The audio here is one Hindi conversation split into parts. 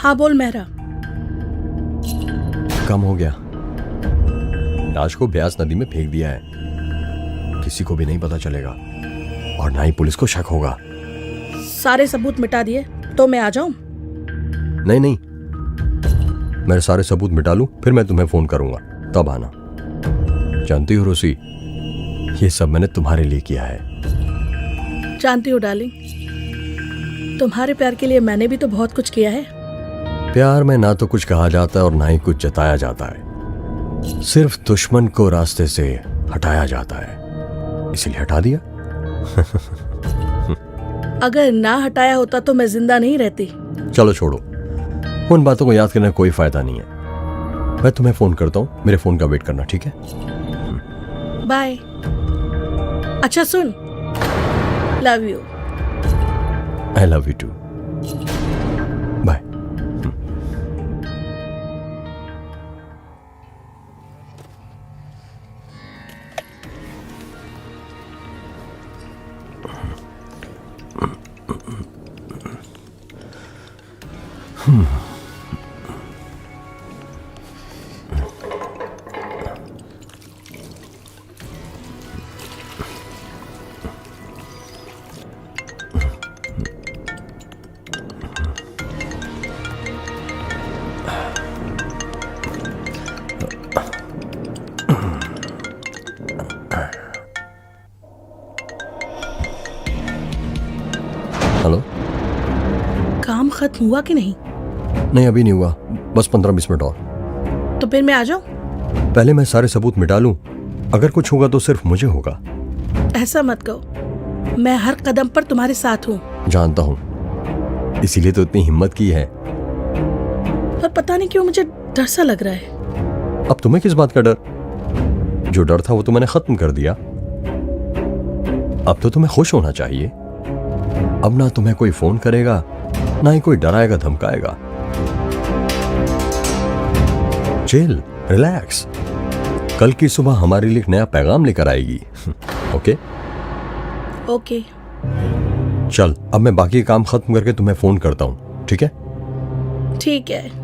हाँ बोल मेहरा। कम हो गया। लाश को ब्यास नदी में फेंक दिया है, किसी को भी नहीं पता चलेगा और ना ही पुलिस को शक होगा। सारे सबूत मिटा दिए तो मैं आ जाऊं? नहीं नहीं, मैं सारे सबूत मिटा लूं फिर मैं तुम्हें फोन करूंगा, तब आना। जानती हो रोसी, ये सब मैंने तुम्हारे लिए किया है। जानती हूँ डार्लिंग, तुम्हारे प्यार के लिए मैंने भी तो बहुत कुछ किया है। प्यार में ना तो कुछ कहा जाता है और ना ही कुछ जताया जाता है, सिर्फ दुश्मन को रास्ते से हटाया जाता है, इसीलिए हटा दिया। अगर ना हटाया होता तो मैं जिंदा नहीं रहती। चलो छोड़ो, उन बातों को याद करने का कोई फायदा नहीं है। मैं तुम्हें फोन करता हूँ, मेरे फोन का वेट करना, ठीक है? बाय। अच्छा सुन, love you. I love you too. Bye. Hello. काम खत्म हुआ कि नहीं? नहीं अभी नहीं हुआ, बस 15-20 मिनट और। तो फिर मैं आ जाऊं? पहले मैं सारे सबूत मिटा लूं, अगर कुछ होगा तो सिर्फ मुझे होगा। ऐसा मत कहो, मैं हर कदम पर तुम्हारे साथ हूँ। जानता हूं, इसीलिए तो इतनी हिम्मत की है। पर पता नहीं क्यों मुझे डर सा लग रहा है। अब तुम्हें किस बात का डर? जो डर था वो तो मैंने खत्म कर दिया। अब तो तुम्हें खुश होना चाहिए। अब ना तुम्हें कोई फोन करेगा, ना ही कोई डराएगा धमकाएगा। चिल, रिलैक्स, कल की सुबह हमारे लिए एक नया पैगाम लेकर आएगी। Okay okay. चल, अब मैं बाकी काम खत्म करके तुम्हें फोन करता हूं, ठीक है? ठीक है।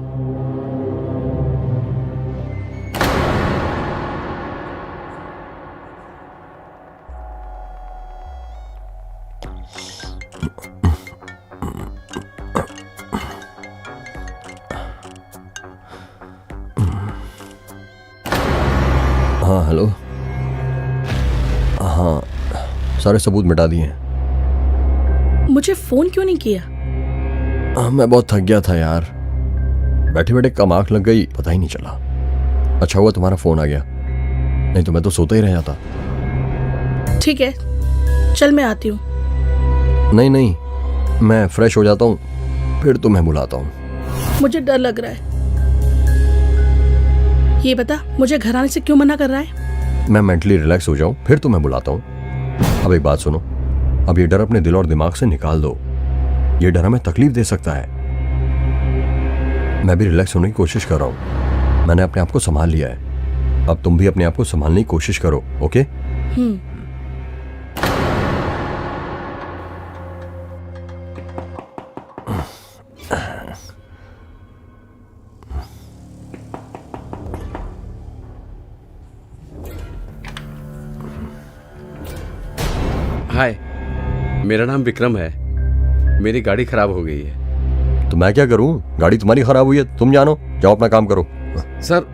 हाँ हेलो। हाँ, सारे सबूत मिटा दिए हैं। मुझे फोन क्यों नहीं किया? मैं बहुत थक गया था यार, बैठे बैठे कम आंख लग गई, पता ही नहीं चला। अच्छा हुआ तुम्हारा फोन आ गया, नहीं तो मैं तो सोता ही रह जाता। ठीक है, चल मैं आती हूँ। नहीं नहीं, मैं फ्रेश हो जाता हूँ फिर तुम्हें बुलाता हूँ। मुझे डर लग रहा है। ये बता, मुझे घर आने से क्यों मना कर रहा है? मैं मेंटली रिलैक्स हो जाऊं फिर तुम्हें बुलाता हूं। अब एक बात सुनो, अब ये डर अपने दिल और दिमाग से निकाल दो। ये डर हमें तकलीफ दे सकता है। मैं भी रिलैक्स होने की कोशिश कर रहा हूं, मैंने अपने आप को संभाल लिया है। अब तुम भी अपने आप को संभालने की कोशिश करो, ओके? हाय, मेरा नाम विक्रम है। मेरी गाड़ी खराब हो गई है। तो मैं क्या करूं? गाड़ी तुम्हारी खराब हुई है, तुम जानो, जाओ अपना काम करो। सर,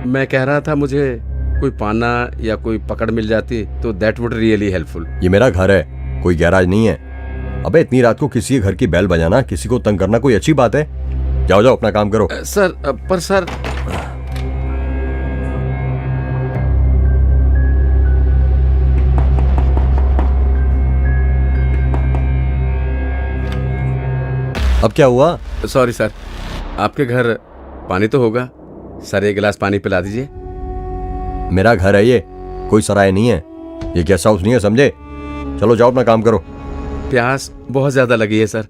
मैं कह रहा था मुझे कोई पाना या कोई पकड़ मिल जाती तो दैट वुड रियली हेल्पफुल। ये मेरा घर है, कोई गैराज नहीं है। अबे इतनी रात को किसी के घर की बेल बजाना, किसी को तंग करना कोई अच्छी बात है? जाओ जाओ अपना काम करो। सर, पर सर, अब क्या हुआ? सॉरी सर, आपके घर पानी तो होगा। सर, एक गिलास पानी पिला दीजिए। मेरा घर है ये, कोई सराय नहीं है, ये गेस्ट हाउस नहीं है, समझे? चलो जाओ अपना काम करो। प्यास बहुत ज्यादा लगी है सर,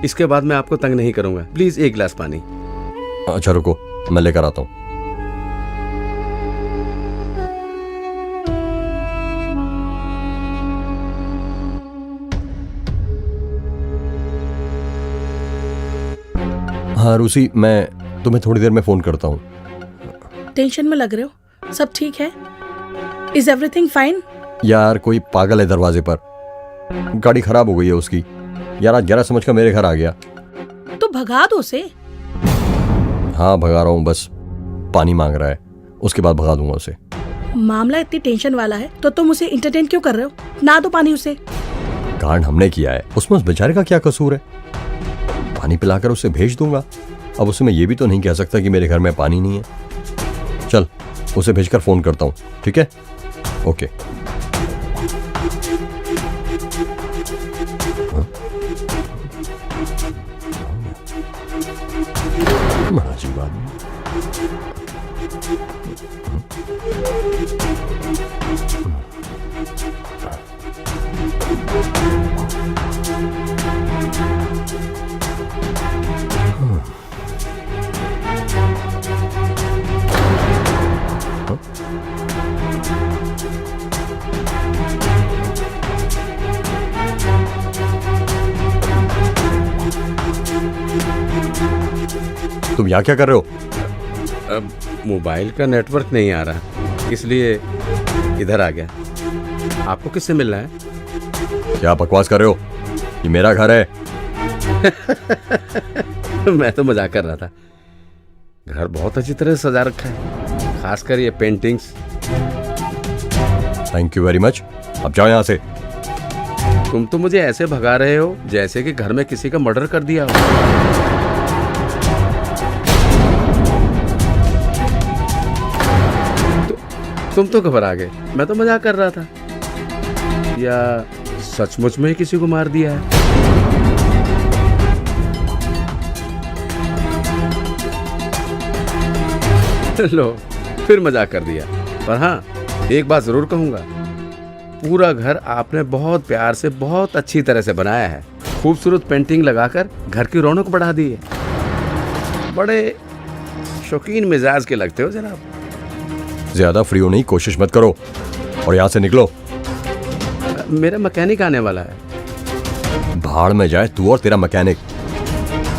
इसके बाद मैं आपको तंग नहीं करूंगा। प्लीज एक गिलास पानी। अच्छा रुको, मैं लेकर आता हूँ। हाँ रूसी, मैं तुम्हें थोड़ी देर में फोन करता हूँ। टेंशन में लग रहे हो? सब ठीक है? Is everything fine? यार कोई पागल है दरवाजे पर, गाड़ी खराब हो गई है उसकी। यार आज 11 समझ कर मेरे घर आ गया। तो भगा दो उसे। हाँ भगा रहा हूँ, बस पानी मांग रहा है, उसके बाद भगा दूंगा उसे। मामला इतनी टेंशन वाला है तो तुम उसे इंटरटेन क्यों कर रहे हो? ना दो पानी उसे। कांड हमने किया है, उसमें उस बेचारे का क्या कसूर है? पानी पिलाकर उसे भेज दूंगा। अब उसे मैं ये भी तो नहीं कह सकता कि मेरे घर में पानी नहीं है। चल उसे भेजकर फोन करता हूँ, ठीक है? ओके। बड़ा अजीब आदमी। तुम यहाँ क्या कर रहे हो? अब मोबाइल का नेटवर्क नहीं आ रहा, इसलिए इधर आ गया। आपको किससे मिलना है? क्या बकवास कर रहे हो? ये मेरा घर है। मैं तो मजाक कर रहा था। घर बहुत अच्छी तरह से सजा रखा है, खासकर ये paintings. Thank you very much. अब जाओ यहाँ से। तुम तो मुझे ऐसे भगा रहे हो जैसे कि घर में किसी का मर्डर कर दिया हो। तुम तो घबरा गए, मैं तो मजाक कर रहा था। या सचमुच में ही किसी को मार दिया है? लो, फिर मजाक कर दिया। पर हाँ, एक बात जरूर कहूंगा, पूरा घर आपने बहुत प्यार से, बहुत अच्छी तरह से बनाया है। खूबसूरत पेंटिंग लगाकर घर की रौनक बढ़ा दी है। बड़े शौकीन मिजाज के लगते हो जनाब। ज्यादा फ्री होने की कोशिश मत करो और यहाँ से निकलो। मेरा मैकेनिक आने वाला है। भाड़ में जाए तू और तेरा मैकेनिक।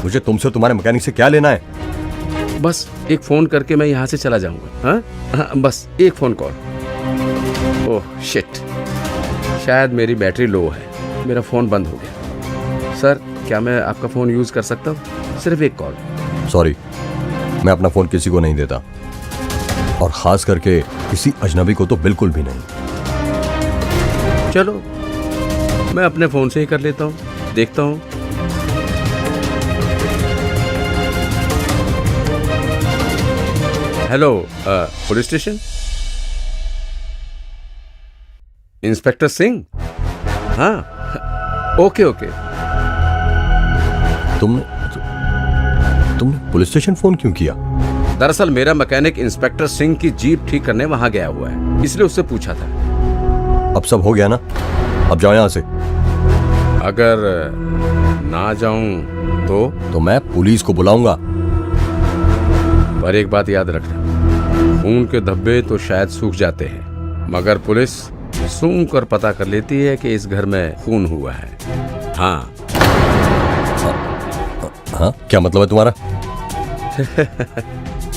मुझे तुमसे तुम्हारे मैकेनिक से क्या लेना है? बस एक फोन करके मैं यहाँ से चला जाऊंगा। हाँ, बस एक फोन कॉल। ओह शिट, शायद मेरी बैटरी लो है, मेरा फोन बंद हो गया। सर, क्या मैं आपका फोन यूज कर सकता हूँ? सिर्फ एक कॉल। सॉरी, मैं अपना फोन किसी को नहीं देता, और खास करके किसी अजनबी को तो बिल्कुल भी नहीं। चलो, मैं अपने फोन से ही कर लेता हूँ, देखता हूँ। Hello, police station, inspector Singh. हाँ, ओके ओके। तुमने पुलिस स्टेशन फोन क्यों किया? दरअसल मेरा मैकेनिक इंस्पेक्टर सिंह की जीप ठीक करने वहां गया हुआ है, इसलिए उससे पूछा था। अब सब हो गया ना? अब जाओ यहाँ से। अगर ना जाऊं तो मैं पुलिस को बुलाऊंगा। पर एक बात याद रखना, खून के धब्बे तो शायद सूख जाते हैं, मगर पुलिस सूंघ कर पता कर लेती है कि इस घर में खून हुआ है। हाँ। हाँ, क्या मतलब है तुम्हारा?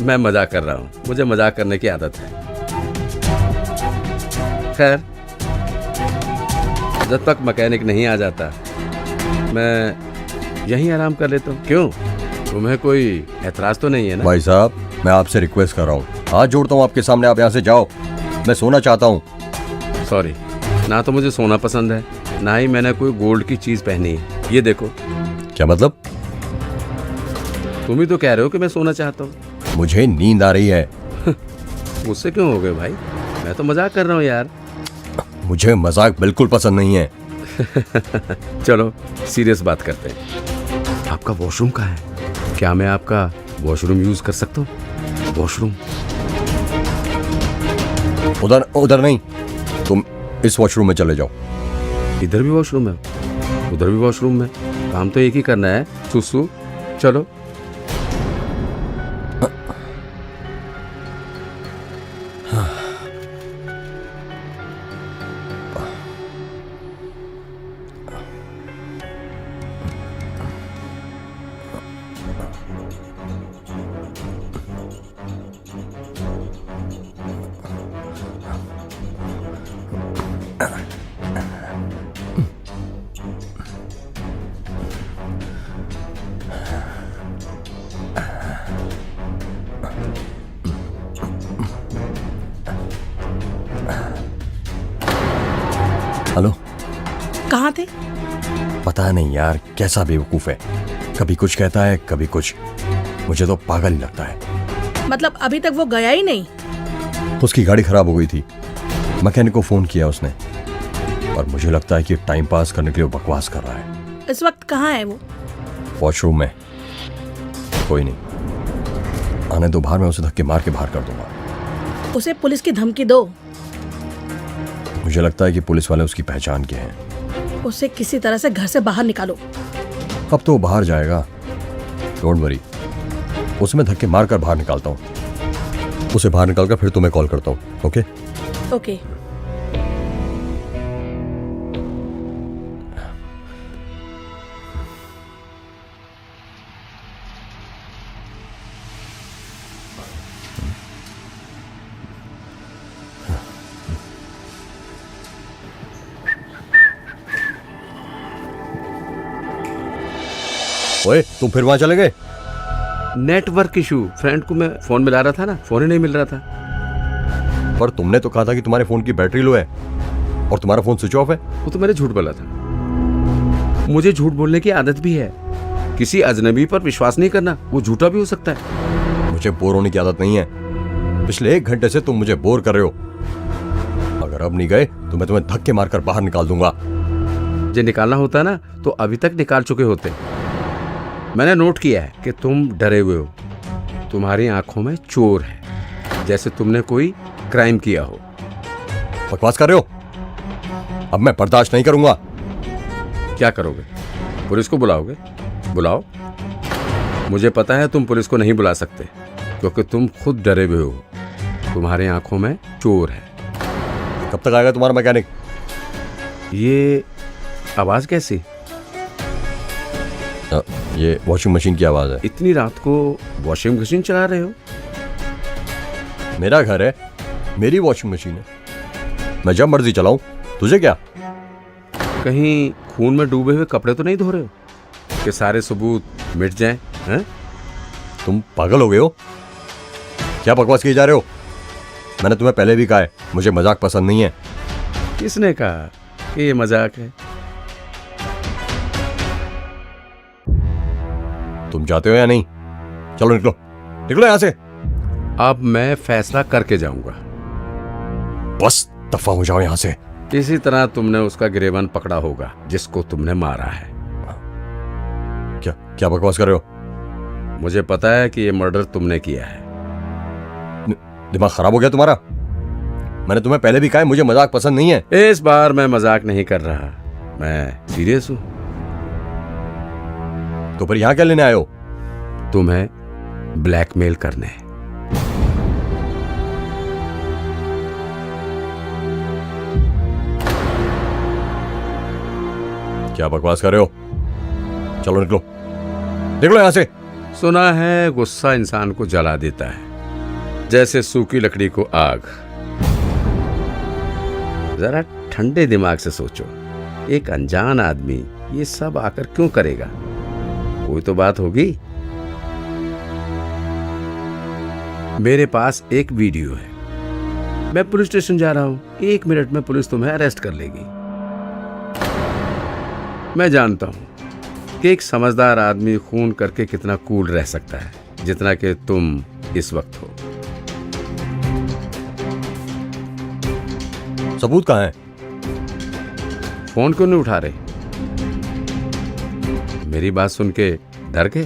मैं मजाक कर रहा हूँ, मुझे मजाक करने की आदत है। खैर, जब तक मैकेनिक नहीं आ जाता मैं यहीं आराम कर लेता हूँ। क्यों, तुम्हें कोई एतराज तो नहीं है ना? भाई साहब, मैं आपसे रिक्वेस्ट कर रहा हूँ, हाथ जोड़ता हूँ आपके सामने, आप यहाँ से जाओ। मैं सोना चाहता हूँ। सॉरी, ना तो मुझे सोना पसंद है, ना ही मैंने कोई गोल्ड की चीज पहनी है। ये देखो। क्या मतलब? तुम ही तो कह रहे हो कि मैं सोना चाहता हूँ। मुझे नींद आ रही है। मुझसे क्यों हो गए भाई? मैं तो मजाक कर रहा हूँ यार। मुझे मजाक बिल्कुल पसंद नहीं है। चलो सीरियस बात करते हैं। आपका वॉशरूम कहाँ है? क्या मैं आपका वॉशरूम यूज कर सकता हूँ? वॉशरूम उधर नहीं, तुम इस वॉशरूम में चले जाओ। इधर भी वॉशरूम है, उधर भी वॉशरूम है, काम तो एक ही करना है, सुसु। चलो। हेलो। कहाँ थे? पता नहीं यार, कैसा बेवकूफ है, कभी कुछ कहता है कभी कुछ, मुझे तो पागल ही लगता है। मतलब अभी तक वो गया ही नहीं? उसकी गाड़ी खराब हो गई थी, मैकेनिक को फोन किया उसने, और मुझे लगता है कि टाइम पास करने के लिए वो बकवास कर रहा है। इस वक्त कहाँ है वो? वॉशरूम में। कोई नहीं, आने दो बाहर, मैं उसे धक्के मार के बाहर कर दूंगा। उसे पुलिस की धमकी दो। मुझे लगता है कि पुलिस वाले उसकी पहचान के हैं। उसे किसी तरह से घर से बाहर निकालो। अब तो वो बाहर जाएगा, डोंट वरी, उसे मैं धक्के मार कर बाहर निकालता हूँ। उसे बाहर निकालकर फिर तुम्हें कॉल करता हूँ। Okay okay. ओए, तुम फिर वहां चले गए? नेटवर्क इशू, फ्रेंड को मैं फोन मिला रहा था ना, फोन ही नहीं मिल रहा था। पर तुमने तो कहा था कि तुम्हारे फोन की बैटरी लो है और तुम्हारा फोन स्विच ऑफ है। वो तो मैंने झूठ बोला था। मुझे झूठ बोलने की आदत भी है। किसी अजनबी पर विश्वास नहीं करना, वो झूठा भी हो सकता है। मुझे बोर होने की आदत नहीं है, पिछले 1 घंटे से तुम मुझे बोर कर रहे हो। अगर अब नहीं गए तो मैं तुम्हें धक्के मारकर बाहर निकाल दूंगा। जो निकालना होता ना तो अभी तक निकाल चुके होते। मैंने नोट किया है कि तुम डरे हुए हो, तुम्हारी आंखों में चोर है, जैसे तुमने कोई क्राइम किया हो। बकवास कर रहे हो, अब मैं बर्दाश्त नहीं करूंगा। क्या करोगे? पुलिस को बुलाओगे? बुलाओ। मुझे पता है तुम पुलिस को नहीं बुला सकते, क्योंकि तुम खुद डरे हुए हो। तुम्हारी आंखों में चोर है। कब तक आएगा तुम्हारा मैकेनिक? ये आवाज कैसी? ये वॉशिंग मशीन की आवाज है। इतनी रात को वॉशिंग मशीन चला रहे हो? मेरा घर है, मेरी वॉशिंग मशीन है, मैं जब मर्जी चलाऊं, तुझे क्या? कहीं खून में डूबे हुए कपड़े तो नहीं धो रहे हो कि सारे सबूत मिट जाएं? हैं? तुम पागल हो गए हो? क्या बकवास किए जा रहे हो? मैंने तुम्हें पहले भी कहा है, मुझे मजाक पसंद नहीं है। किसने कहा कि ये मजाक है? तुम जाते हो या नहीं? चलो निकलो, निकलो यहां से। अब मैं फैसला करके जाऊंगा। बस दफा हो जाओ यहां से। इसी तरह तुमने उसका गिरेबान पकड़ा होगा जिसको तुमने मारा है। क्या क्या बकवास कर रहे हो? मुझे पता है कि ये मर्डर तुमने किया है। दिमाग खराब हो गया तुम्हारा? मैंने तुम्हें पहले भी कहा है, मुझे मजाक पसंद नहीं है। इस बार मैं मजाक नहीं कर रहा, मैं सीरियस हूं। तो फिर यहां क्या लेने आए हो? तुम्हें ब्लैकमेल करने। क्या बकवास कर रहे हो? चलो निकलो, निकलो यहां से। सुना है गुस्सा इंसान को जला देता है, जैसे सूखी लकड़ी को आग। जरा ठंडे दिमाग से सोचो, एक अनजान आदमी ये सब आकर क्यों करेगा? कोई तो बात होगी। मेरे पास एक वीडियो है, मैं पुलिस स्टेशन जा रहा हूं, 1 मिनट में पुलिस तुम्हें अरेस्ट कर लेगी। मैं जानता हूं कि एक समझदार आदमी खून करके कितना कूल रह सकता है, जितना कि तुम इस वक्त हो। सबूत कहां है? फोन क्यों नहीं उठा रहे? मेरी बात सुन के डर गए?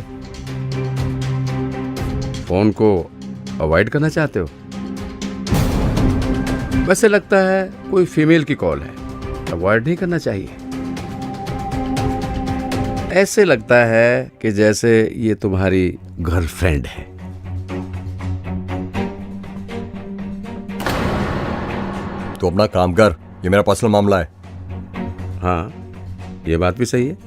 फोन को अवॉइड करना चाहते हो? वैसे लगता है कोई फीमेल की कॉल है, अवॉइड नहीं करना चाहिए। ऐसे लगता है कि जैसे ये तुम्हारी गर्लफ्रेंड है। तो अपना काम कर, ये मेरा पर्सनल मामला है। हाँ, ये बात भी सही है।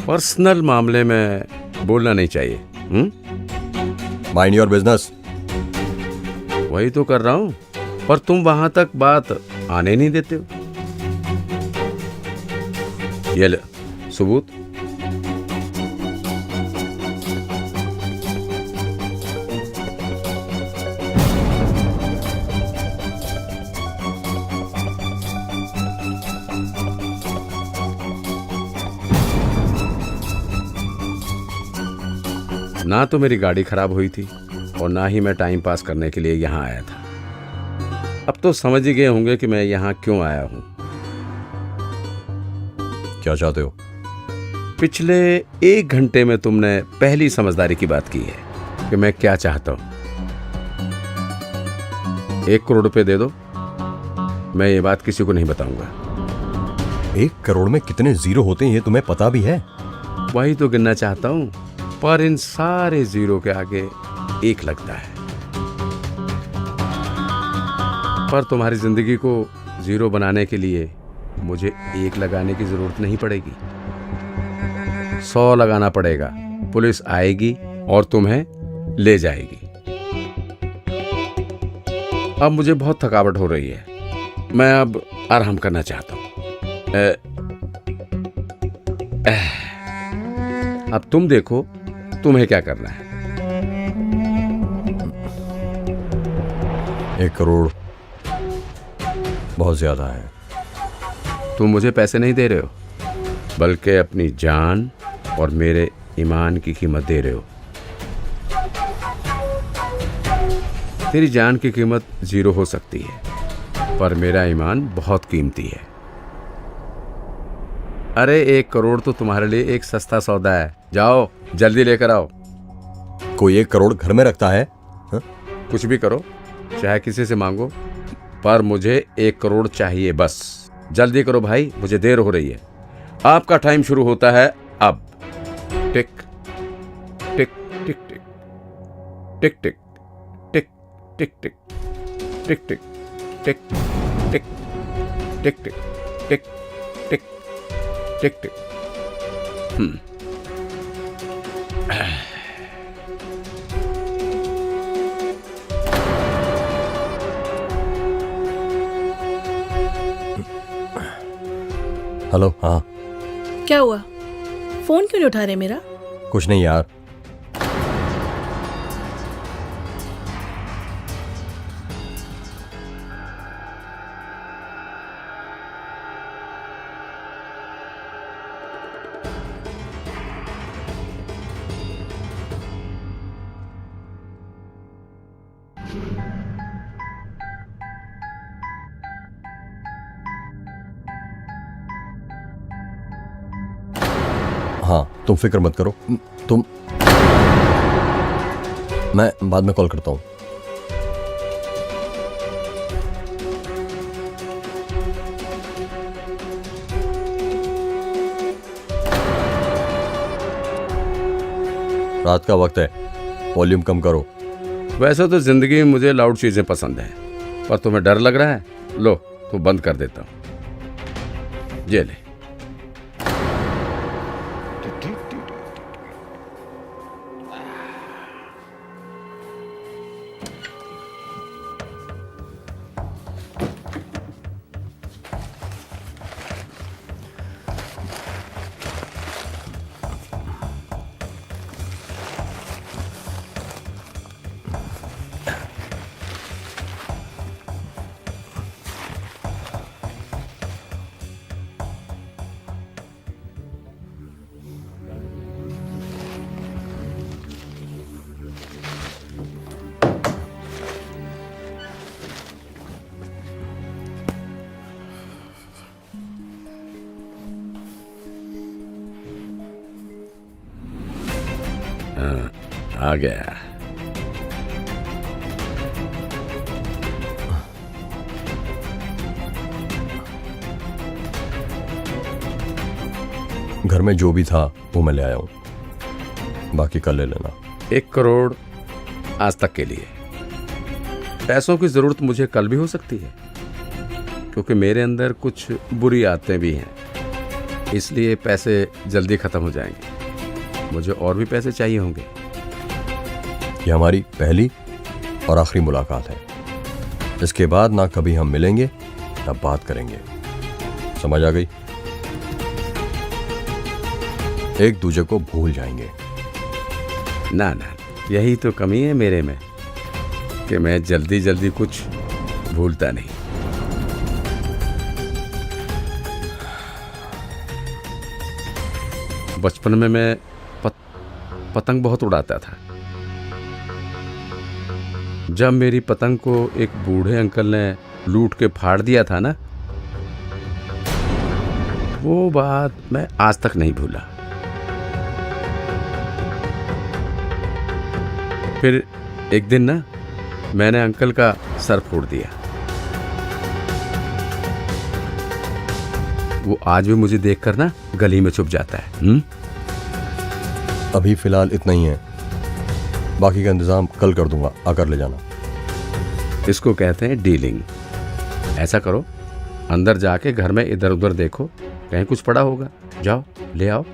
पर्सनल मामले में बोलना नहीं चाहिए। Mind your business. वही तो कर रहा हूं, पर तुम वहां तक बात आने नहीं देते हो। ये ले सबूत। ना तो मेरी गाड़ी खराब हुई थी और ना ही मैं टाइम पास करने के लिए यहाँ आया था। अब तो समझ ही गए होंगे कि मैं यहाँ क्यों आया हूँ। क्या चाहते हो? पिछले 1 घंटे में तुमने पहली समझदारी की बात की है कि मैं क्या चाहता हूँ। 1 करोड़ रुपए दे दो, मैं ये बात किसी को नहीं बताऊंगा। 1 करोड़ में कितने जीरो होते हैं ये तुम्हें पता भी है? वही तो गिनना चाहता हूँ, पर इन सारे जीरो के आगे 1 लगता है। पर तुम्हारी जिंदगी को जीरो बनाने के लिए मुझे 1 लगाने की जरूरत नहीं पड़ेगी, 100 लगाना पड़ेगा। पुलिस आएगी और तुम्हें ले जाएगी। अब मुझे बहुत थकावट हो रही है, मैं अब आराम करना चाहता हूँ। अब तुम देखो तुम्हें क्या करना है। 1 करोड़ बहुत ज्यादा है। तुम मुझे पैसे नहीं दे रहे हो, बल्कि अपनी जान और मेरे ईमान की कीमत दे रहे हो। तेरी जान की कीमत 0 हो सकती है, पर मेरा ईमान बहुत कीमती है। अरे 1 करोड़ तो तुम्हारे लिए एक सस्ता सौदा है। जाओ जल्दी लेकर आओ। कोई 1 करोड़ घर में रखता है? कुछ भी करो, चाहे किसी से मांगो, पर मुझे 1 करोड़ चाहिए बस। जल्दी करो भाई, मुझे देर हो रही है। आपका टाइम शुरू होता है अब। टिक टिक टिक टिक टिक टिक टिक टिक टिक टिक टिक टिक टिक टिक टिक टिक टिक टिक टिक। हेलो। हाँ क्या हुआ? फोन क्यों नहीं उठा रहे मेरा? कुछ नहीं यार। हाँ तुम फिक्र मत करो। मैं बाद में कॉल करता हूँ। रात का वक्त है, वॉल्यूम कम करो। वैसे तो जिंदगी में मुझे लाउड चीजें पसंद है, पर तुम्हें डर लग रहा है। लो तो बंद कर देता हूँ। ये ले। आ गया। घर में जो भी था वो मैं ले आया हूं, बाकी कल ले लेना। 1 करोड़ आज तक के लिए। पैसों की जरूरत मुझे कल भी हो सकती है, क्योंकि मेरे अंदर कुछ बुरी आदतें भी हैं, इसलिए पैसे जल्दी खत्म हो जाएंगे। मुझे और भी पैसे चाहिए होंगे। ये हमारी पहली और आखिरी मुलाकात है। इसके बाद ना कभी हम मिलेंगे तब बात करेंगे, समझ आ गई? एक दूसरे को भूल जाएंगे। ना ना, यही तो कमी है मेरे में कि मैं जल्दी जल्दी कुछ भूलता नहीं। बचपन में मैं पतंग बहुत उड़ाता था। जब मेरी पतंग को एक बूढ़े अंकल ने लूट के फाड़ दिया था ना, वो बात मैं आज तक नहीं भूला। फिर एक दिन ना मैंने अंकल का सर फोड़ दिया। वो आज भी मुझे देखकर ना गली में छुप जाता है। अभी फिलहाल इतना ही है, बाकी का इंतजाम कल कर दूंगा, आकर ले जाना। इसको कहते हैं डीलिंग। ऐसा करो, अंदर जाके घर में इधर उधर देखो, कहीं कुछ पड़ा होगा, जाओ ले आओ।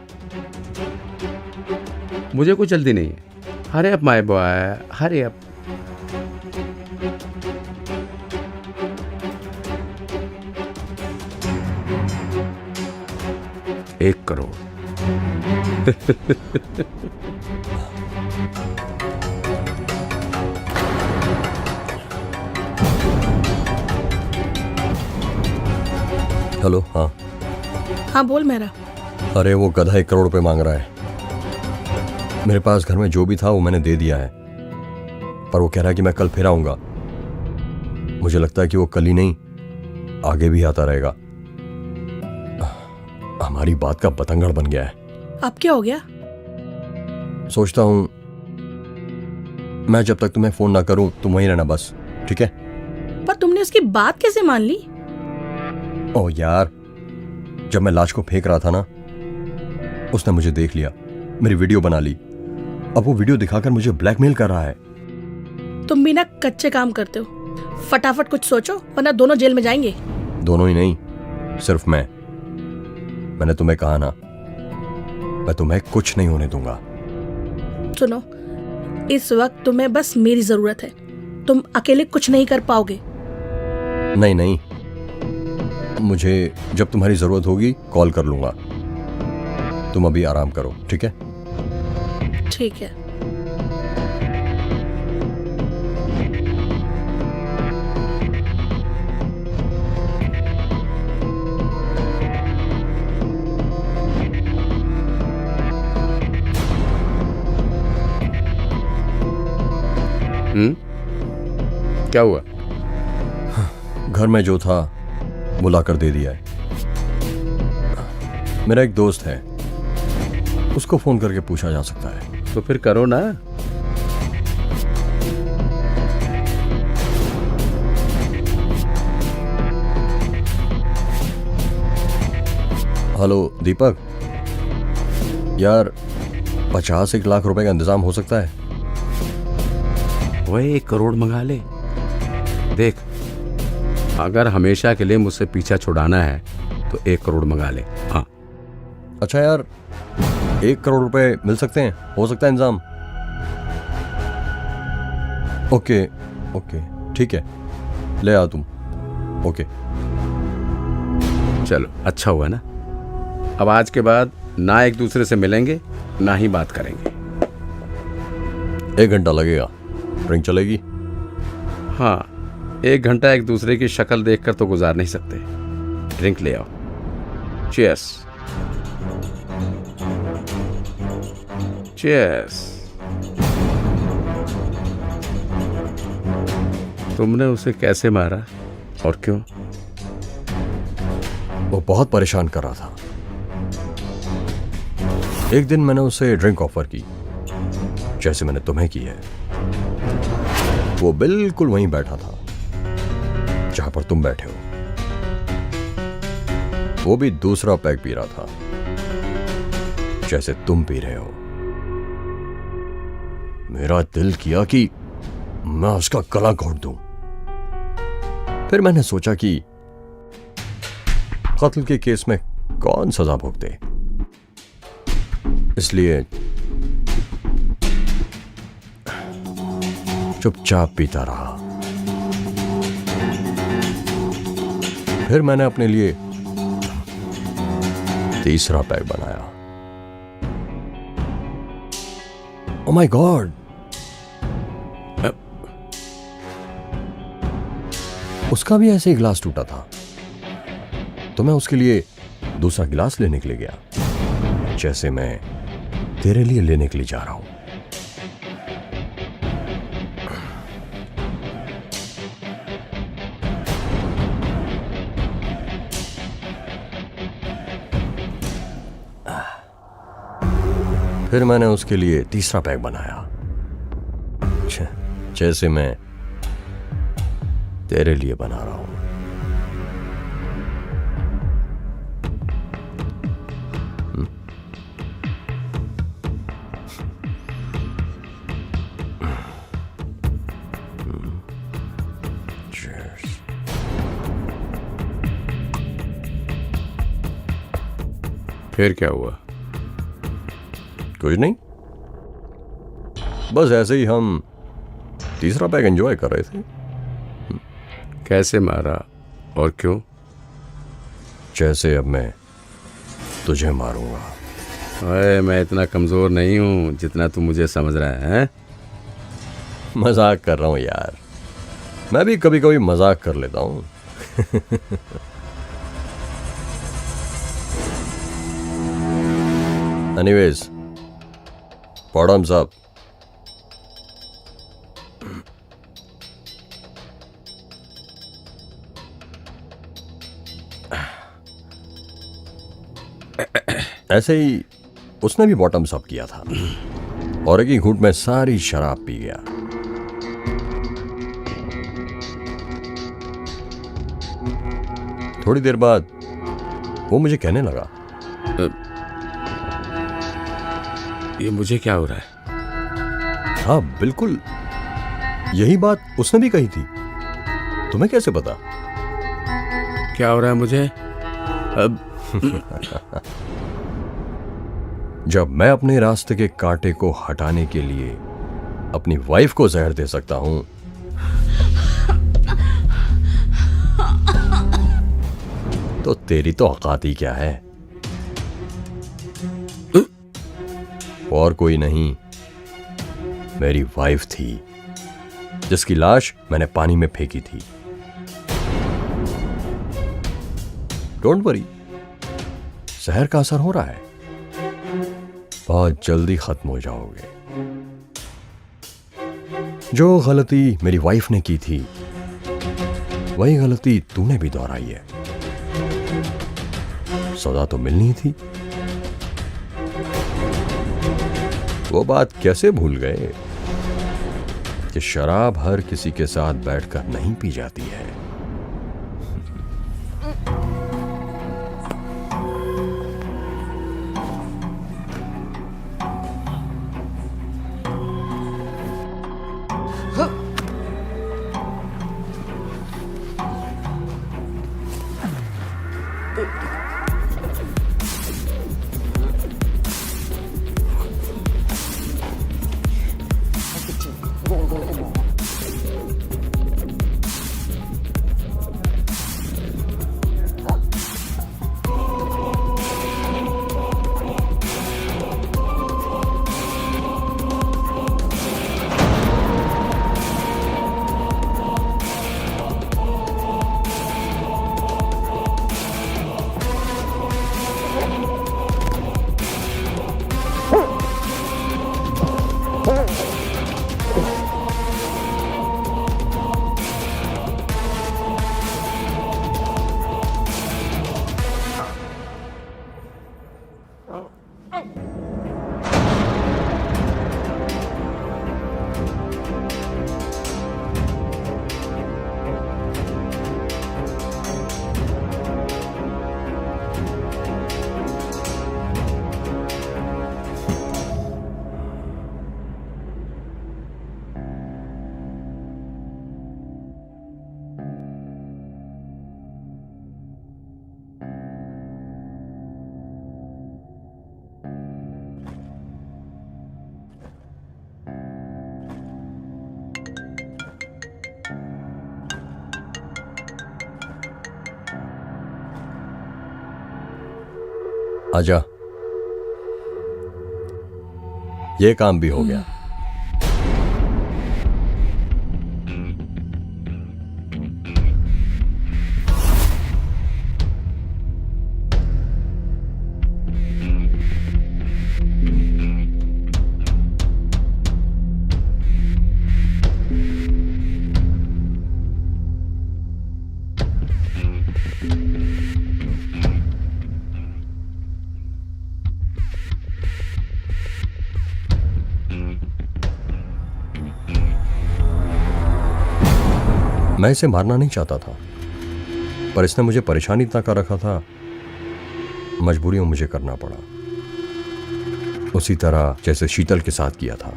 मुझे कोई जल्दी नहीं है। Hurry up my boy, hurry up. एक करोड़। हेलो। हाँ हाँ बोल मेरा। अरे वो गधा 1 करोड़ रुपए मांग रहा है। मेरे पास घर में जो भी था वो मैंने दे दिया है, पर वो कह रहा है कि मैं कल फिर आऊंगा। मुझे लगता है कि वो कल ही नहीं, आगे भी आता रहेगा। हमारी बात का बतंगड़ बन गया है। अब क्या हो गया? सोचता हूं मैं जब तक तुम्हें फोन ना करूं तुम वहीं रहना बस, ठीक है? पर तुमने उसकी बात कैसे मान ली? ओह यार, जब मैं लाश को फेंक रहा था ना, उसने मुझे देख लिया, मेरी वीडियो बना ली। अब वो वीडियो दिखाकर मुझे ब्लैकमेल कर रहा है। तुम भी ना कच्चे काम करते हो। फटाफट कुछ सोचो वरना दोनों जेल में जाएंगे। दोनों ही नहीं, सिर्फ मैंने तुम्हें कहा ना, मैं तुम्हें कुछ नहीं होने दूंगा। सुनो, इस वक्त तुम्हें बस मेरी जरूरत है। तुम अकेले कुछ नहीं कर पाओगे। नहीं नहीं, मुझे जब तुम्हारी जरूरत होगी कॉल कर लूंगा। तुम अभी आराम करो, ठीक है? ठीक है। क्या हुआ? घर में जो था वो लाकर दे दिया है। मेरा एक दोस्त है, उसको फोन करके पूछा जा सकता है। तो फिर करो ना। हेलो दीपक, यार 50-1 लाख रुपए का इंतजाम हो सकता है? वही 1 करोड़ मंगा ले। देख, अगर हमेशा के लिए मुझसे पीछा छुड़ाना है तो 1 करोड़ मंगा ले। हाँ। अच्छा यार, 1 करोड़ रुपए मिल सकते हैं? हो सकता है इंतजाम? ओके ओके ठीक है, ले आ तुम। ओके चलो, अच्छा हुआ ना। अब आज के बाद ना एक दूसरे से मिलेंगे ना ही बात करेंगे। 1 घंटा लगेगा, ड्रिंक चलेगी? हाँ, 1 घंटा एक दूसरे की शक्ल देखकर तो गुजार नहीं सकते। ड्रिंक ले आओ। चीयर्स। चीयर्स। तुमने उसे कैसे मारा और क्यों? वो बहुत परेशान कर रहा था। एक दिन मैंने उसे ड्रिंक ऑफर की, जैसे मैंने तुम्हें की है। वो बिल्कुल वहीं बैठा था जहां पर तुम बैठे हो। वो भी दूसरा पैक पी रहा था जैसे तुम पी रहे हो। मेरा दिल किया कि मैं उसका गला घोट दूं। फिर मैंने सोचा कि कत्ल के केस में कौन सजा भुगते, इसलिए चुपचाप पीता रहा। फिर मैंने अपने लिए तीसरा पैक बनाया। ओ माय गॉड, उसका भी ऐसे ही गिलास टूटा था, तो मैं उसके लिए दूसरा गिलास लेने के लिए गया, जैसे मैं तेरे लिए लेने के लिए जा रहा हूं। फिर मैंने उसके लिए तीसरा पैक बनाया, जैसे मैं तेरे लिए बना रहा हूं। Cheers. फिर क्या हुआ? कुछ नहीं, बस ऐसे ही हम तीसरा पैक एंजॉय कर रहे थे। कैसे मारा और क्यों? जैसे अब मैं तुझे मारूंगा। अरे मैं इतना कमजोर नहीं हूं जितना तू मुझे समझ रहा है? मजाक कर रहा हूं यार, मैं भी कभी कभी मजाक कर लेता हूं। Anyways, bottoms up. ऐसे ही उसने भी बॉटम्स अप किया था और एक ही घूंट में सारी शराब पी गया। थोड़ी देर बाद वो मुझे कहने लगा, ये मुझे क्या हो रहा है? हाँ बिल्कुल, यही बात उसने भी कही थी। तुम्हें कैसे पता? क्या हो रहा है मुझे? अब जब मैं अपने रास्ते के कांटे को हटाने के लिए अपनी वाइफ को जहर दे सकता हूं, तो तेरी तो औकात ही क्या है? और कोई नहीं, मेरी वाइफ थी जिसकी लाश मैंने पानी में फेंकी थी। डोंट वरी, जहर का असर हो रहा है, बहुत जल्दी खत्म हो जाओगे। जो गलती मेरी वाइफ ने की थी, वही गलती तूने भी दोहराई है। सजा तो मिलनी थी। वो बात कैसे भूल गए कि शराब हर किसी के साथ बैठकर नहीं पी जाती है। आजा, ये काम भी हो गया। मैं इसे मारना नहीं चाहता था, पर इसने मुझे परेशान इतना कर रखा था, मजबूरी में मुझे करना पड़ा, उसी तरह जैसे शीतल के साथ किया था।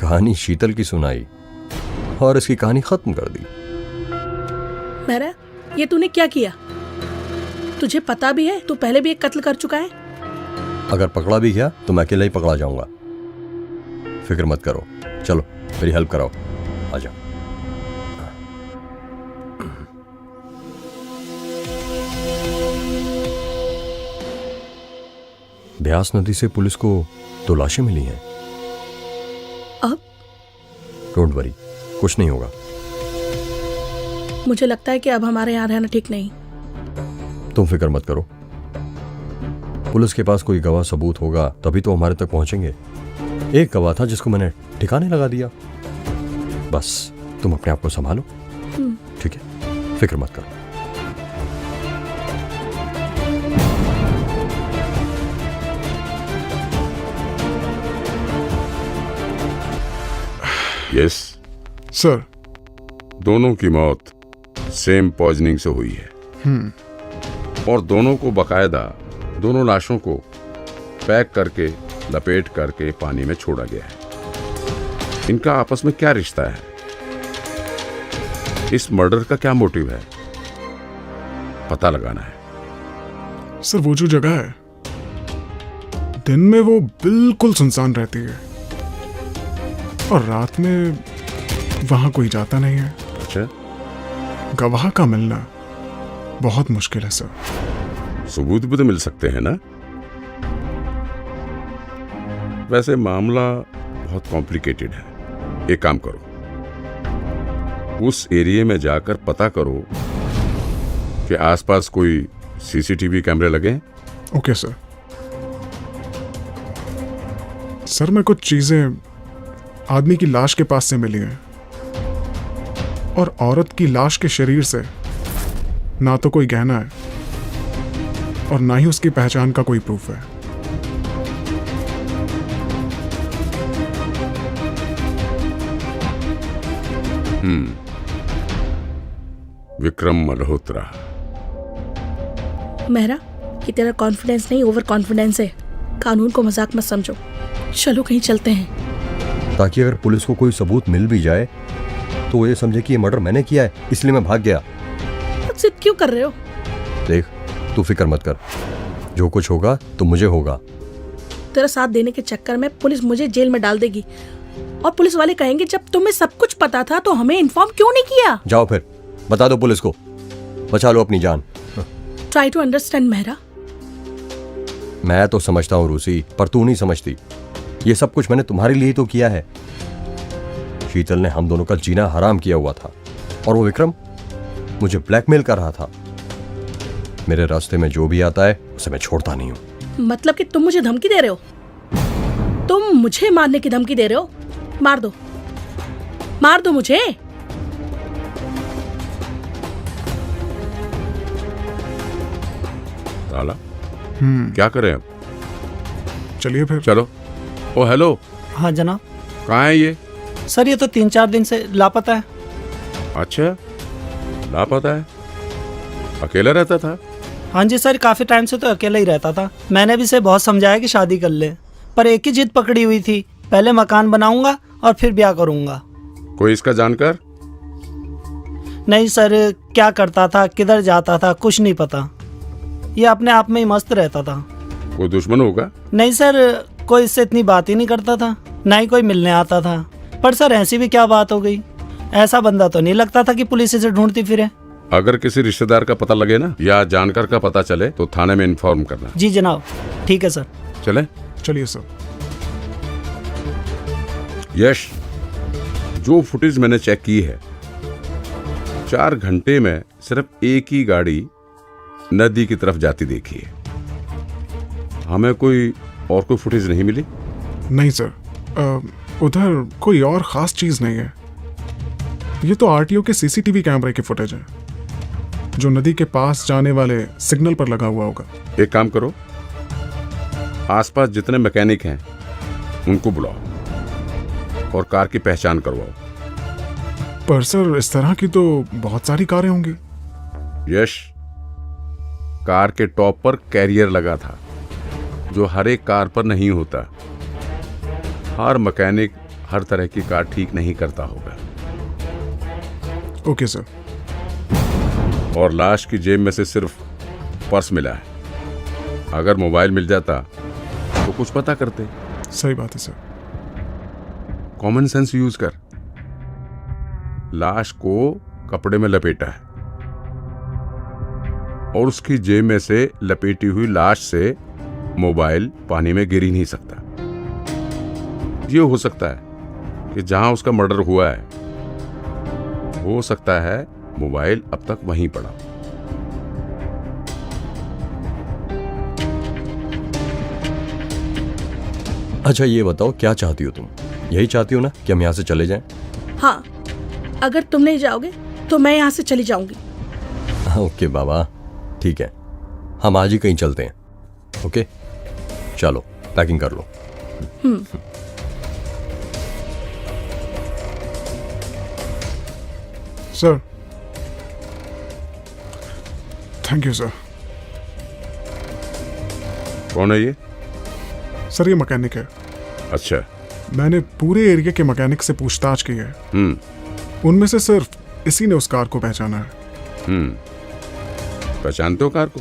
कहानी शीतल की सुनाई और इसकी कहानी खत्म कर दी। मेहरा, ये तूने क्या किया? तुझे पता भी है तू पहले भी एक कत्ल कर चुका है। अगर पकड़ा भी गया तो मैं अकेला ही पकड़ा जाऊंगा। फिक्र मत करो, चलो मेरी हेल्प कराओ, आजा। ब्यास नदी से पुलिस को 2 लाशें मिली हैं। अब डोंट वरी, कुछ नहीं होगा। मुझे लगता है कि अब हमारे यहाँ रहना ठीक नहीं। तुम फिक्र मत करो, पुलिस के पास कोई गवाह सबूत होगा तभी तो हमारे तक पहुंचेंगे। एक गवाह था जिसको मैंने ठिकाने लगा दिया। बस तुम अपने आप को संभालो, ठीक है? फिक्र मत करो। Yes sir. दोनों की मौत सेम पॉइजनिंग से हुई है और दोनों को बकायदा दोनों लाशों को पैक करके लपेट करके पानी में छोड़ा गया है। इनका आपस में क्या रिश्ता है? इस मर्डर का क्या मोटिव है? पता लगाना है। सर वो जो जगह है, दिन में वो बिल्कुल सुनसान रहती है और रात में वहां कोई जाता नहीं है। अच्छा, गवाह का मिलना बहुत मुश्किल है सर। सबूत भी तो मिल सकते हैं ना? वैसे मामला बहुत कॉम्प्लिकेटेड है। एक काम करो, उस एरिया में जाकर पता करो कि आसपास कोई सीसीटीवी कैमरे लगे हैं। Okay sir. सर मैं कुछ चीजें आदमी की लाश के पास से मिली हैं और औरत की लाश के शरीर से ना तो कोई गहना है और ना ही उसकी पहचान का कोई प्रूफ है। विक्रम मल्होत्रा। मेहरा, ये तेरा कॉन्फिडेंस नहीं, ओवर कॉन्फिडेंस है। कानून को मजाक मत समझो। चलो कहीं चलते हैं, ताकि अगर पुलिस को कोई सबूत मिल भी जाए तो वो ये समझे कि ये मर्डर मैंने किया है, इसलिए मैं भाग गया। जिद क्यों कर रहे हो? देख, तू फिक्र मत कर, जो कुछ होगा तो मुझे होगा। तेरा साथ देने के चक्कर में पुलिस मुझे जेल में डाल देगी और पुलिस वाले कहेंगे जब तुम्हें सब कुछ पता था तो हमें इन्फॉर्म क्यों नहीं किया? जाओ फिर, बता दो पुलिस को, बचा लो अपनी जान। Try to understand Mehra. मैं तो समझता हूँ रूसी, पर तू नहीं समझती। ये सब कुछ मैंने तुम्हारे लिए ही तो किया है। शीतल ने हम दोनों का जीना हराम किया हुआ था और वो विक्रम मुझे ब्लैकमेल कर रहा था। मेरे रास्ते में जो भी आता है उसे मैं छोड़ता नहीं हूँ। मतलब कि तुम मुझे धमकी दे रहे हो? तुम मुझे मारने की धमकी दे रहे हो? मार दो, मार दो मुझे। ताला, क्या करें अब? चलिए फिर। चलो। ओ हेलो, हाँ जनाब। कहाँ है ये? सर ये तो 3-4 दिन से लापता है। अच्छा, लापता है? अकेला रहता था? हाँ जी सर, काफ़ी टाइम से तो अकेला ही रहता था। मैंने भी इसे बहुत समझाया कि शादी कर ले, पर एक ही जिद पकड़ी हुई थी, पहले मकान बनाऊंगा और फिर ब्याह करूंगा। कोई इसका जानकार? नहीं सर, क्या करता था, किधर जाता था, कुछ नहीं पता। ये अपने आप में ही मस्त रहता था। कोई दुश्मन होगा? नहीं सर, कोई इससे इतनी बात ही नहीं करता था, ना ही कोई मिलने आता था। पर सर ऐसी भी क्या बात हो गई? ऐसा बंदा तो नहीं लगता था कि पुलिस इसे ढूंढती फिरे। अगर किसी रिश्तेदार का पता लगे ना या जानकार का पता चले तो थाने में इन्फॉर्म करना। जी जनाब, ठीक है सर। चले। चलिए सर। यश, जो फुटेज मैंने चेक की है, 4 घंटे में सिर्फ एक ही गाड़ी नदी की तरफ जाती देखी है। हमें कोई और कोई फुटेज नहीं मिली? नहीं सर, उधर कोई और खास चीज नहीं है। ये तो आरटीओ के सीसीटीवी कैमरे की फुटेज है जो नदी के पास जाने वाले सिग्नल पर लगा हुआ होगा। एक काम करो, आसपास जितने मैकेनिक हैं उनको बुलाओ और कार की पहचान करवाओ। पर सर इस तरह की तो बहुत सारी कारें होंगी। यश, कार के टॉप पर कैरियर लगा था जो हर एक कार पर नहीं होता। हर मैकेनिक हर तरह की कार ठीक नहीं करता होगा। Okay sir. और लाश की जेब में से सिर्फ पर्स मिला है। अगर मोबाइल मिल जाता तो कुछ पता करते। सही बात है सर। कॉमन सेंस यूज कर। लाश को कपड़े में लपेटा है और उसकी जेब में से लपेटी हुई लाश से मोबाइल पानी में गिर ही नहीं सकता। ये हो सकता है कि जहां उसका मर्डर हुआ है, हो सकता है मोबाइल अब तक वहीं पड़ा। अच्छा ये बताओ, क्या चाहती हो तुम? यही चाहती हो ना कि हम यहाँ से चले जाएं? हाँ, अगर तुम नहीं जाओगे तो मैं यहाँ से चली जाऊंगी। ओके बाबा, ठीक है, हम आज ही कहीं चलते हैं। ओके चलो, पैकिंग कर लो। Sir thank you sir. कौन है ये? सर ये मैकेनिक है। अच्छा। मैंने पूरे एरिया के मैकेनिक से पूछताछ की है। उनमें से सिर्फ इसी ने उस कार को पहचाना है। पहचानते हो कार को?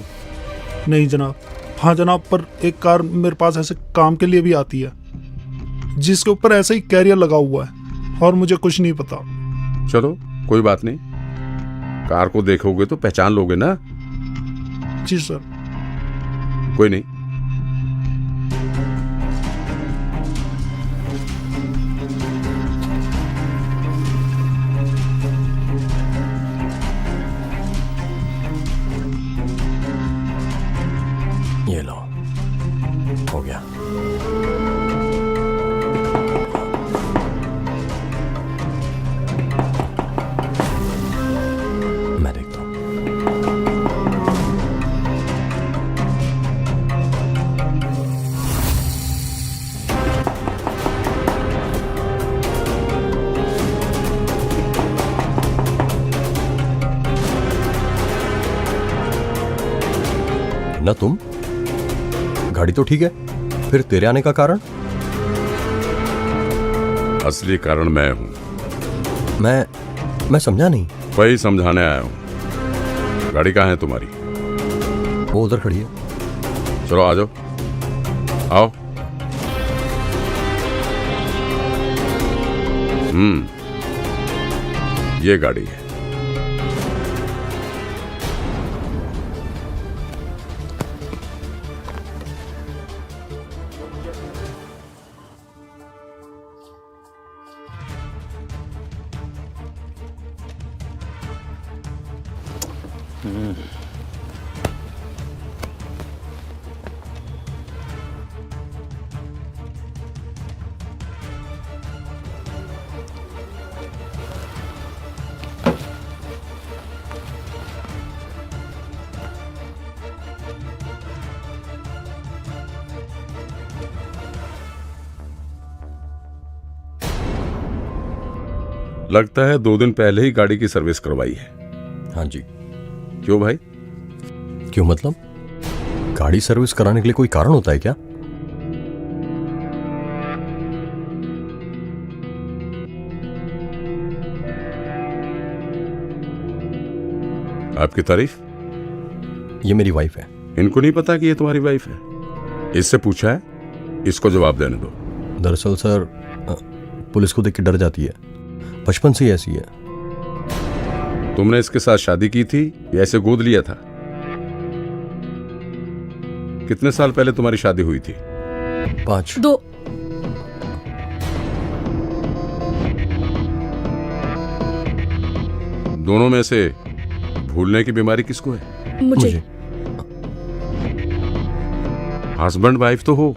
नहीं जनाब। हाँ जनाब, पर एक कार मेरे पास ऐसे काम के लिए भी आती है जिसके ऊपर ऐसा ही कैरियर लगा हुआ है और मुझे कुछ नहीं पता। चलो कोई बात नहीं, कार को देखोगे तो पहचान लोगे ना। जी सर। कोई नहीं। ये लो, हो गया। मैं देखता हूं। ना तुम? गाड़ी तो ठीक है, फिर तेरे आने का कारण? असली कारण मैं हूं। मैं समझा नहीं। वही समझाने आया हूं। गाड़ी कहाँ है तुम्हारी? वो उधर खड़ी है। चलो आ जाओ, आओ। ये गाड़ी है। लगता है 2 दिन पहले ही गाड़ी की सर्विस करवाई है। हाँ जी। क्यों भाई? क्यों मतलब? गाड़ी सर्विस कराने के लिए कोई कारण होता है क्या? आपकी तारीफ? ये मेरी वाइफ है। इनको नहीं पता कि ये तुम्हारी वाइफ है? इससे पूछा है, इसको जवाब देने दो। दरअसल सर, पुलिस को देख के डर जाती है, बचपन से ही ऐसी है। तुमने इसके साथ शादी की थी या ऐसे गोद लिया था? कितने साल पहले तुम्हारी शादी हुई थी? 5। 2। दोनों में से भूलने की बीमारी किसको है? मुझे। हस्बैंड वाइफ तो हो,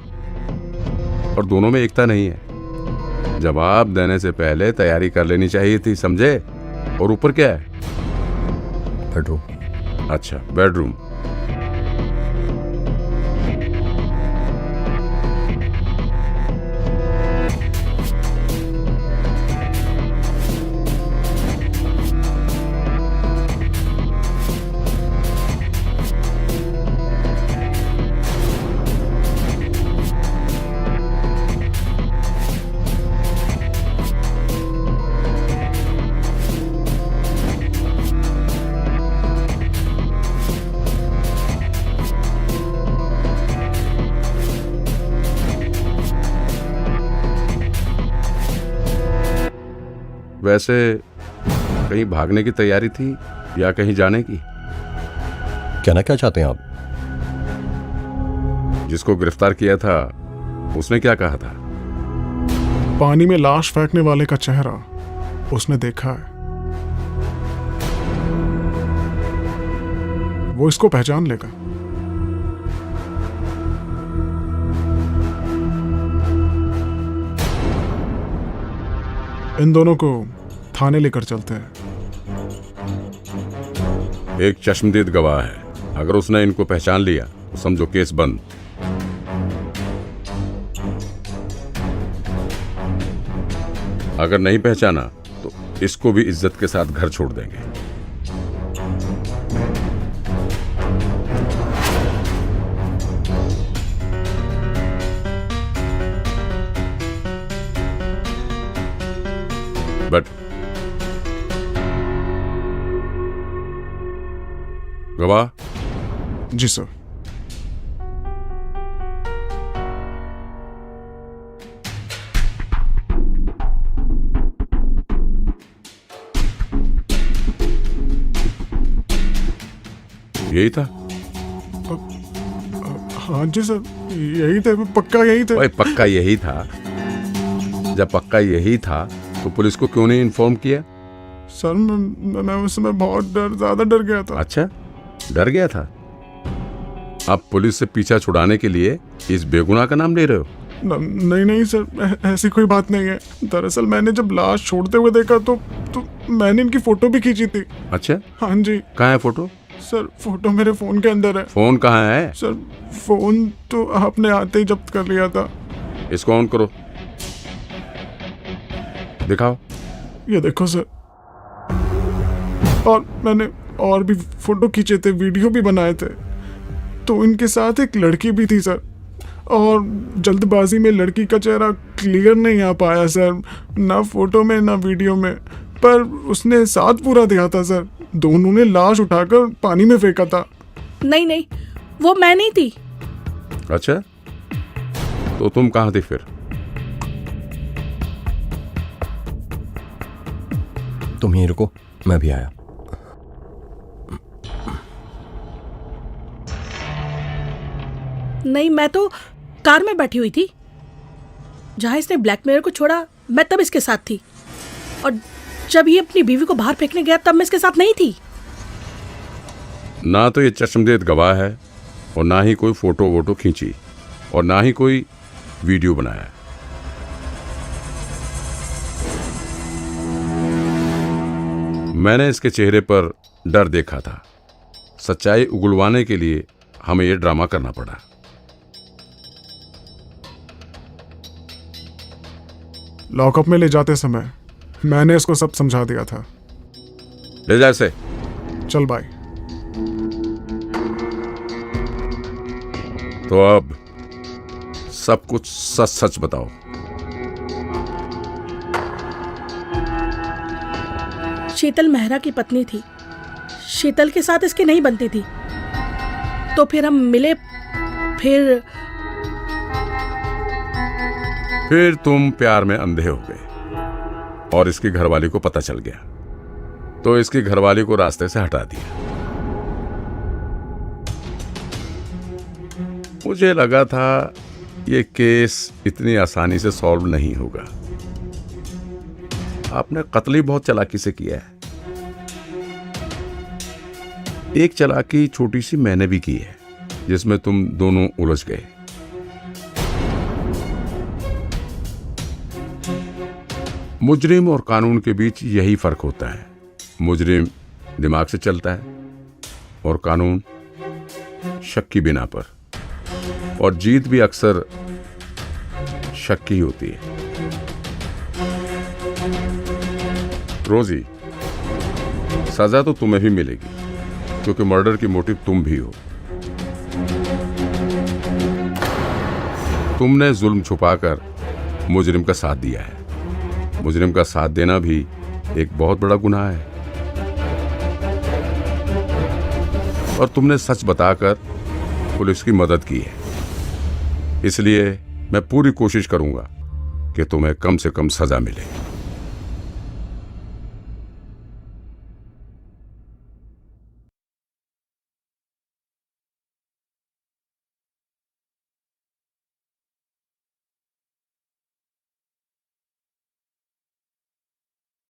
और दोनों में एकता नहीं है। जवाब देने से पहले तैयारी कर लेनी चाहिए थी, समझे? और ऊपर क्या है? बेडरूम। अच्छा, बेडरूम। वैसे कहीं भागने की तैयारी थी या कहीं जाने की? कहना क्या चाहते हैं आप? जिसको गिरफ्तार किया था उसने क्या कहा था? पानी में लाश फेंकने वाले का चेहरा उसने देखा है। वो इसको पहचान लेगा। इन दोनों को थाने लेकर चलते हैं। एक चश्मदीद गवाह है, अगर उसने इनको पहचान लिया तो समझो केस बंद। अगर नहीं पहचाना तो इसको भी इज्जत के साथ घर छोड़ देंगे। बट गवाह? जी सर। यही था? हाँ जी सर, यही थे, पक्का यही थे। ओए, पक्का यही था? जब पक्का यही था तो पुलिस को क्यों नहीं इन्फॉर्म किया? सर मैं उस समय बहुत ज्यादा डर गया था। अच्छा, डर गया था? आप पुलिस से पीछा छुड़ाने के लिए इस बेगुनाह का नाम ले रहे हो? नहीं सर, ऐसी कोई बात नहीं है। दरअसल मैंने जब लाश छोड़ते हुए देखा तो मैंने इनकी फोटो भी खींची थी। अच्छा, हाँ जी। कहाँ है फोटो? सर फोटो मेरे फोन के अंदर है। फोन कहाँ है? सर फोन तो आपने आते ही जब्त कर लिया था। इसको ऑन करो, दिखाओ। ये देखो सर, और मैंने और भी फोटो खींचे थे, वीडियो भी बनाए थे। तो इनके साथ एक लड़की भी थी सर, और जल्दबाजी में लड़की का चेहरा क्लियर नहीं आ पाया सर, ना फोटो में ना वीडियो में, पर उसने साथ पूरा दिया था सर। दोनों ने लाश उठाकर पानी में फेंका था। नहीं, वो मैं नहीं थी। अच्छा, तो तुम कहाँ थी फिर? तुम यहीं रुको, मैं भी आया। नहीं, मैं तो कार में बैठी हुई थी। जहां इसने ब्लैकमेलर को छोड़ा मैं तब इसके साथ थी, और जब ये अपनी बीवी को बाहर फेंकने गया तब मैं इसके साथ नहीं थी। ना तो ये चश्मदीद गवाह है, और ना ही कोई फोटो वोटो खींची, और ना ही कोई वीडियो बनाया। मैंने इसके चेहरे पर डर देखा था। सच्चाई उगलवाने के लिए हमें यह ड्रामा करना पड़ा। लॉकअप में ले जाते समय मैंने इसको सब समझा दिया था। ले जा इसे। चल भाई। तो अब सब कुछ सच सच बताओ। शीतल मेहरा की पत्नी थी। शीतल के साथ इसकी नहीं बनती थी, तो फिर हम मिले। फिर तुम प्यार में अंधे हो गए और इसकी घरवाली को पता चल गया। तो इसकी घरवाली को रास्ते से हटा दिया। मुझे लगा था ये केस इतनी आसानी से सॉल्व नहीं होगा। आपने कत्ल ही बहुत चालाकी से किया है। एक चालाकी छोटी सी मैंने भी की है, जिसमें तुम दोनों उलझ गए। मुजरिम और कानून के बीच यही फर्क होता है। मुजरिम दिमाग से चलता है और कानून शक की बिना पर। और जीत भी अक्सर शक की होती है। रोजी, सजा तो तुम्हें भी मिलेगी, क्योंकि मर्डर की मोटिव तुम भी हो। तुमने जुल्म छुपाकर मुजरिम का साथ दिया है। मुजरिम का साथ देना भी एक बहुत बड़ा गुनाह है। और तुमने सच बताकर पुलिस की मदद की है। इसलिए मैं पूरी कोशिश करूंगा कि तुम्हें कम से कम सजा मिले।